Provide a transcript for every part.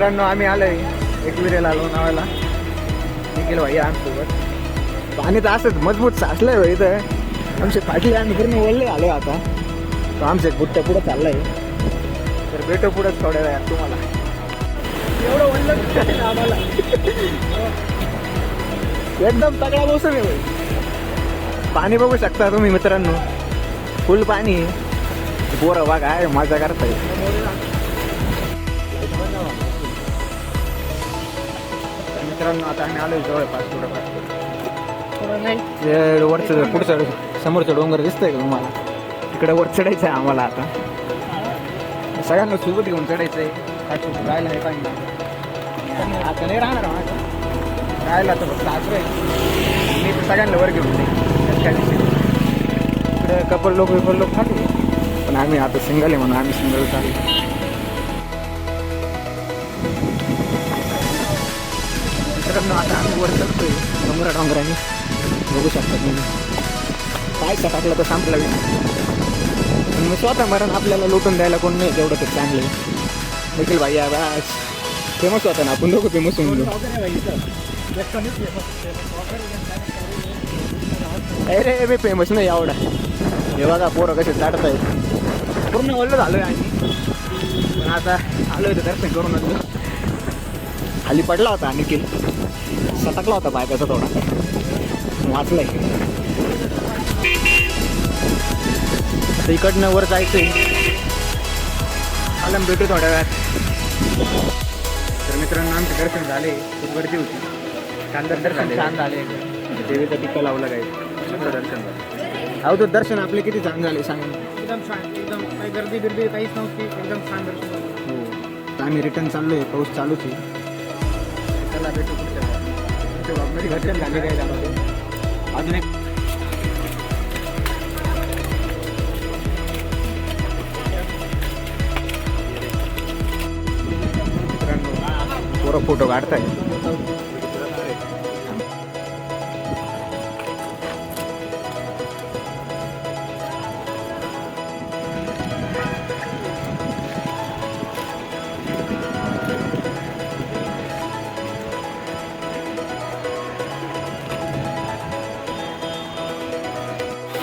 मित्रांनो आम्ही आलोय एकविरेला लोणावळ्याला. निखिल भाई आमच्यासोबत. पाणी तर असंच मजबूत साचलंय भाई इथं. आमचे फाटले आम्ही पूर्ण ओढले आलोय आता. तो आमचे बुट्ट्या पुढं चाललंय. तर भेटू पुढंच थोड्या वेळात तुम्हाला. एवढं ओढलं आम्हाला एकदम तगडा मोसम आहे भाई. पाणी बघू शकता तुम्ही मित्रांनो, फुल पाणी. पोरं बघा आहे मजा करताय. मित्रांनो आता आम्ही आलोय जवळपास थोडं वरचं पुढचं समोरचं डोंगर दिसतंय का तुम्हाला? तिकडे वर चढायचं आहे आम्हाला आता. सगळ्यांना सोबत घेऊन चढायचं आहे. राहायला नाही पाहिजे आता नाही राहणार माझं. राहायला तर फक्त आश्रय. मी तर सगळ्यांना वर घेऊन इकडे कपल लोक खाते. पण आम्ही आता सिंगल आहे म्हणून आम्ही सिंगल चालू. मित्रांनो आता आम्ही वर चढतोय डोंगराने. बघू शकता तुम्ही. पायचा टाकला तर संपला मी. पण मी स्वतः मरण आपल्याला लुटून द्यायला कोण नाही. तेवढं तर चांगलं आहे. निखिल भाई बस फेमस होता ना, आपण दोघं फेमस होऊन गेलो. अरे मी फेमस नाही एवढा. हे बघा पोरं कसे चढत आहेत. पूर्ण ओल्लं झालोय आम्ही. पण आता आलोय तर दर्शन करून आलो. खाली पडला होता निखिल, सटकला होता पायपाचा थोडा, वाचलाय. आता इकडनं वर जायचंय. आलं भेटू थोड्या वेळात. तर मित्रांनो आमचे दर्शन झाले. खूप गर्दी होती. छान दर्शन छान झाले. देवीचा टिक्का लावला काय दर्शन झालं. अहो तो दर्शन आपले किती छान झाले सांगा. एकदम छान, एकदम काही गर्दी बिर्दी काहीच नव्हती. एकदम छान दर्शन झालं. हो. तर आम्ही रिटर्न चाललोय. पाऊस चालूच आहे. त्याला भेटू पुढच्या ब्लॉगमध्ये. दर्शन झाले काय झालं अजून एक. पोरं फोटो काढताय.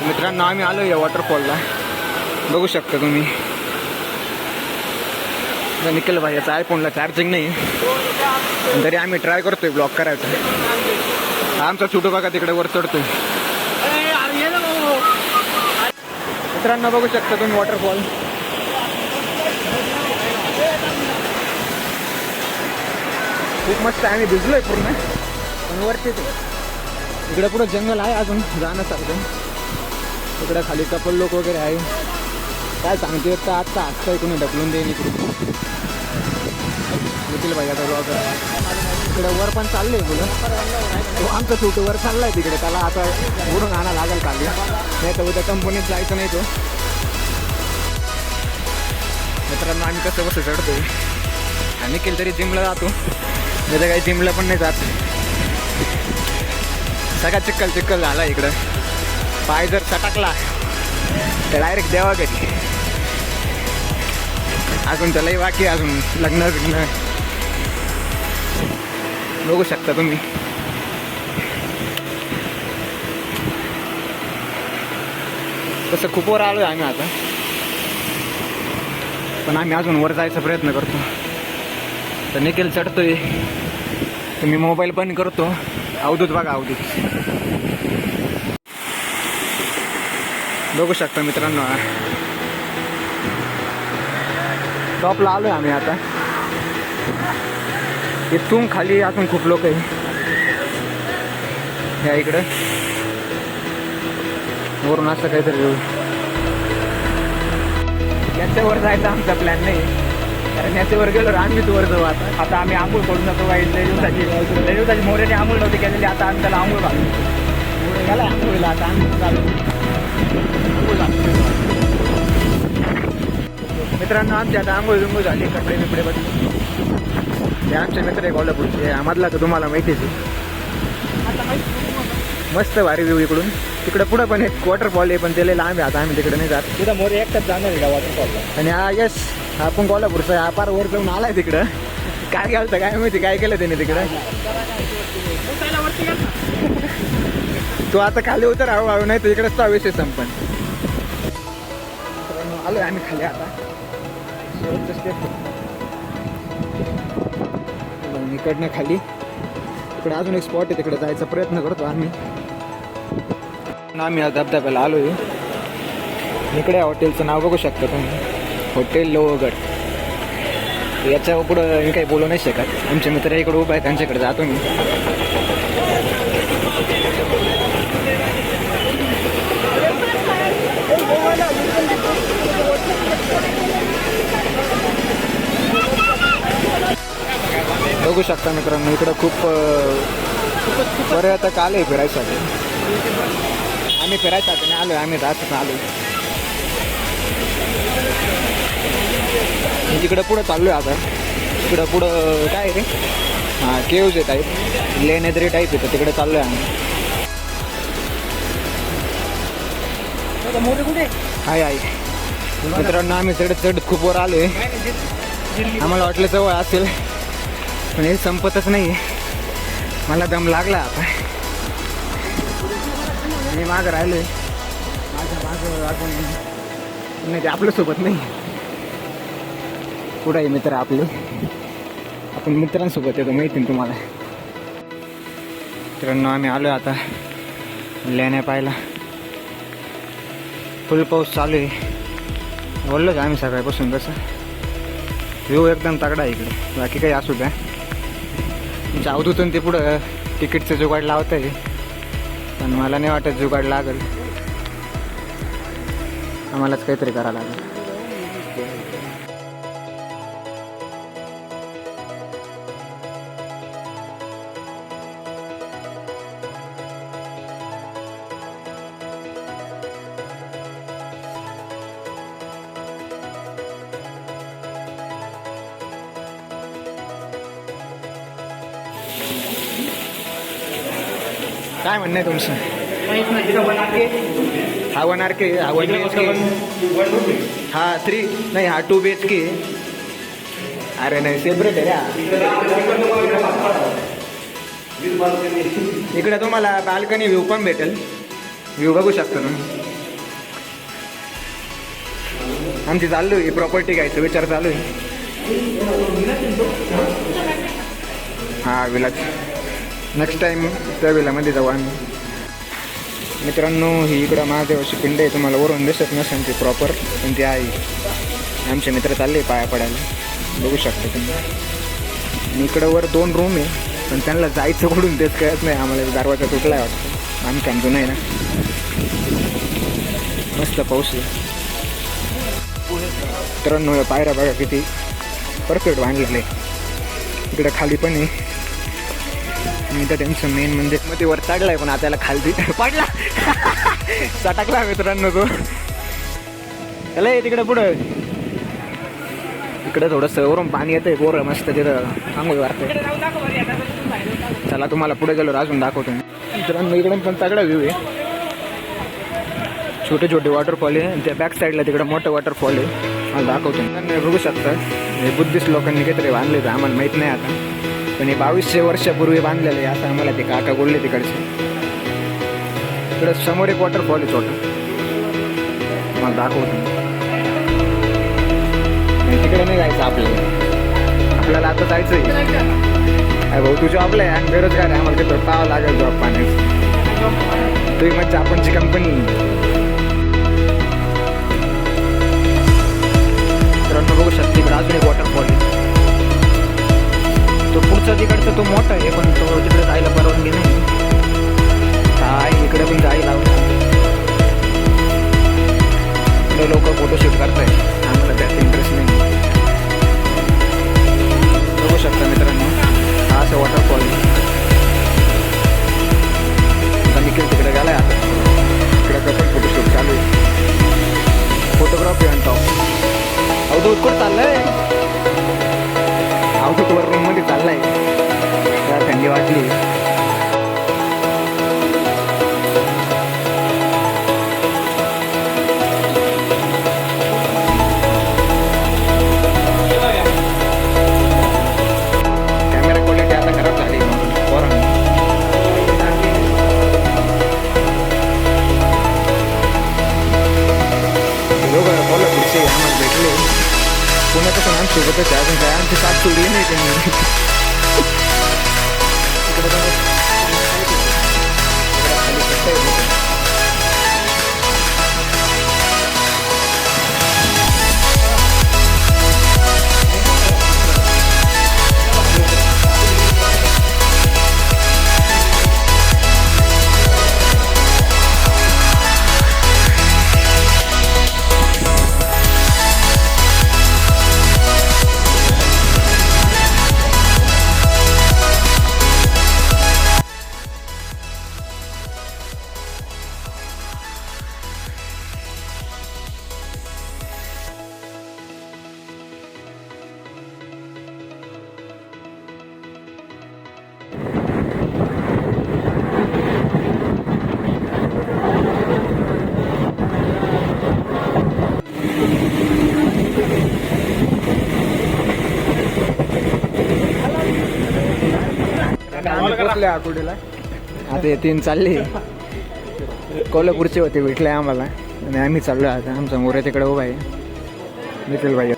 मित्रांनो आम्ही आलो या वॉटरफॉलला. बघू शकता तुम्ही. निखिल भाई याचा आयफोनला चार्जिंग नाही, तरी आम्ही ट्राय करतोय ब्लॉग करायचा. आमचा छोटू बघा तिकडे वर चढतोय. मित्रांनो बघू शकता तुम्ही वॉटरफॉल. खूप मस्त आहे. आम्ही भिजलोय पूर्ण. पण वरती इकडे पुढं जंगल आहे अजून जाण्यासारखं. इकडे खाली कपल लोक वगैरे आहे. काय सांगते तर आत्ता आजचा कोणी ढकलून देईन इकडे. निखिल भाई आता ब्लॉगर. इकडे वर पण चाललंय मुलं. तो आमचा छोटू वर चाललाय तिकडे. त्याला आता उडून आणा लागेल खाली, नाही तर उद्या कंपनीत जायचं नाही तो. मित्रांनो आम्ही कसं बसं चढतोय. आणि निखिल तरी जिमला जातो. मी तर काही जिमला पण नाही जात. सगळा चिक्कल झाला इकडं. पाय जर सटकला तर डायरेक्ट देवा घरी. अजून त्यालाही बाकी अजून लग्न बघू शकता तुम्ही. तसं खूप वर आलोय आम्ही आता. पण आम्ही अजून वर जायचा प्रयत्न करतो. तर निखिल चढतोय. तुम्ही मोबाईल पण करतो. अवधूत बघा अवधूत. बघू शकता मित्रांनो टॉपला आलोय आम्ही आता. इथून खाली अजून खूप लोक आहे. ह्या इकडं वरून असं काहीतरी. याच्यावर जायचा आमचा प्लॅन नाही, कारण याच्यावर गेलो आम्हीच वर जाऊ. आता आम्ही आंघोळ करून जातो. लय दिवसाची मोऱ्याने आंघोळ नव्हती केलेली. आता आम्ही त्याला आंघोळ घालू. मोरे गेला आंघोळीला. आता आम्ही चालू मित्रांनो. आमची आता आंघोळ बिंघोळ झाली. कपडे बिपडे बदलून. हे आमचे मित्र आहे कोल्हापूरचे. मधला तर तुम्हाला माहितीच आहे. मस्त भारी व्ह्यू इकडून. तिकडे पुढं पण एक वॉटरफॉल आहे, पण त्याला लांब आहे. आता आम्ही तिकडे नाही जात. तिथं मोरे एकटाच जाणार आहे का वॉटरफॉलला. आणि हा यस आपण कोल्हापूरचा हा पार वर जाऊन आलाय तिकडं. काय घालतं काय माहिती काय केलं त्याने तिकडे. उठायला वरती गेला ना. तू आता खाली उतर हळूहळू, नाही तर इकडेच तो विषय संपन. आलोय आम्ही खाली आता. शेवटचं स्टेप इकडनं खाली. इकडे अजून एक स्पॉट आहे, तिकडे जायचा प्रयत्न करतो आम्ही. आम्ही आज धबधब्याला आलोय. इकडे हॉटेलचं नाव बघू शकता तुम्ही, हॉटेल लोहगड. याच्या पुढं मी काही बोलू नाही शकत. आमचे मित्र इकडे उभा आहे, त्यांच्याकडे जातो मी. बघू शकता मित्रांनो, इकडं खूप पर्यटक आले फिरायसाठी. आम्ही फिरायसाठी नाही आलो, आम्ही राहत आलो. तिकडं पुढं चाललोय आता. तिकडं पुढं काय रे, हां केव्ज आहे टाईप, लेण्याद्री टाईप येतं, तिकडे चाललोय आम्ही. मोठे कुठे हाय हाय मित्रांनो, आम्ही चढत खूप वर आलोय. आम्हाला वाटलं जवळ असेल, पण हे संपतच नाही. मला दम लागला आता. मी मागं राहिलोय, माझ्या मागं अजून नाही, ते आपल्यासोबत नाही. पुढे आहे मित्र आपले, आपण मित्रांसोबत येतो, माहिती ना तुम्हाला. मित्रांनो आम्ही आलो आता लेण्या पाहायला. फुल पाऊस चालू आहे. बोललो का आम्ही सकाळपासून कसं व्ह्यू एकदम तगडा आहे इकडे. बाकी काही असू द्या, जाऊदूतून ते पुढं तिकीटचं जुगाड लावत आहे, पण मला नाही वाटत जुगाड लागेल. आम्हालाच काहीतरी करावं लागेल. काय म्हणणं आहे तुमचं? हा 1 RK, हा 1 BHK, हा 3 नाही, हा 2 BHK. अरे नाही, सेपरेट आहे रे. इकडे तुम्हाला बाल्कनी व्ह्यू पण भेटेल. व्ह्यू बघू शकता तुम्ही. आमची चालू आहे प्रॉपर्टी घ्यायचं विचार चालू आहे. हा विलाच नेक्स्ट टाईम त्या विलामध्ये जाऊ आम्ही. मित्रांनो ही इकडं महादेवाची पिंड आहे, तुम्हाला वरून दिसत नसेल ती प्रॉपर, पण ती आहे. आमचे मित्र चालले पाया पडायला, बघू शकता तुम्ही. आणि इकडं वर 2 रूम आहे, पण त्यांना जायचं कुठून तेच कळत नाही आम्हाला. दरवाजा तुटला आहे वाटतं, आम्ही थांबतो नाही ना. मस्त पाऊस आहे. मित्रांनो पायऱ्या बघा किती परफेक्ट बांधलेलं आहे. इकडं खाली पण आहे. मी तर त्यांचं मेन म्हणजे मग ते वर चढलाय, पण आता खाली पडला चटकला मित्रांनो तो. चला तिकडे पुढं, इकडे थोडंसं वरून पाणी येतंय, पोरं मस्त तिथं आंघोळ वारतंय. चला तुम्हाला पुढे गेलो अजून दाखवतो. मित्रांनो इकडे पण तगडा व्ह्यू आहे. छोटे छोटे वॉटरफॉल आहे, आणि त्या बॅक साईडला तिकडे मोठं वॉटरफॉल आहे. मला दाखवतो. बघू शकता हे बुद्धिस्ट लोकांनी काहीतरी बांधले, आम्हाला माहीत नाही आता, पण हे 2200 वर्षापूर्वी बांधलेलं आहे असं आम्हाला ते काका बोलले तिकडचे. इकडं समोर एक वॉटरफॉल आहे छोटं, मला दाखवतो. तिकडे नाही जायचं आपल्याला आता जायचं आहे. भाऊ तू जॉबला आहे आणि बेरोजगार आहे, आम्हाला तिथं पाहावं लागेल जॉब पाहण्याचं. तुम्ही म्हणजे आपणची कंपनी. मित्रांनो बघू शकता इकडे अजून एक वॉटरफॉल आहे. तो पुढचा तिकडचा तो मोठा आहे, पण तो तिकडे जायला परवानगी नाही. काय इकडे पण जायला इकडे लोक फोटोशूट करतायत, आम्हाला त्यात इंटरेस्ट नाही. बघू शकता मित्रांनो हा असं वॉटरफॉल. आता निखिल तिकडे गेलाय, आता इकडे कसं फोटोशूट चालू आहे. Photography on top. अवधूत कुठं चाललंय? अवधूत वर रूम मध्ये चाललाय, त्याला थंडी वाटली. पोचले आकुर्डीला. आता हे 3 चालले. कोल्हापूरचे होते भेटले आम्हाला आणि आम्ही चाललो आता. आमचा मोरे तिकडे उभा आहे निखिल भाई.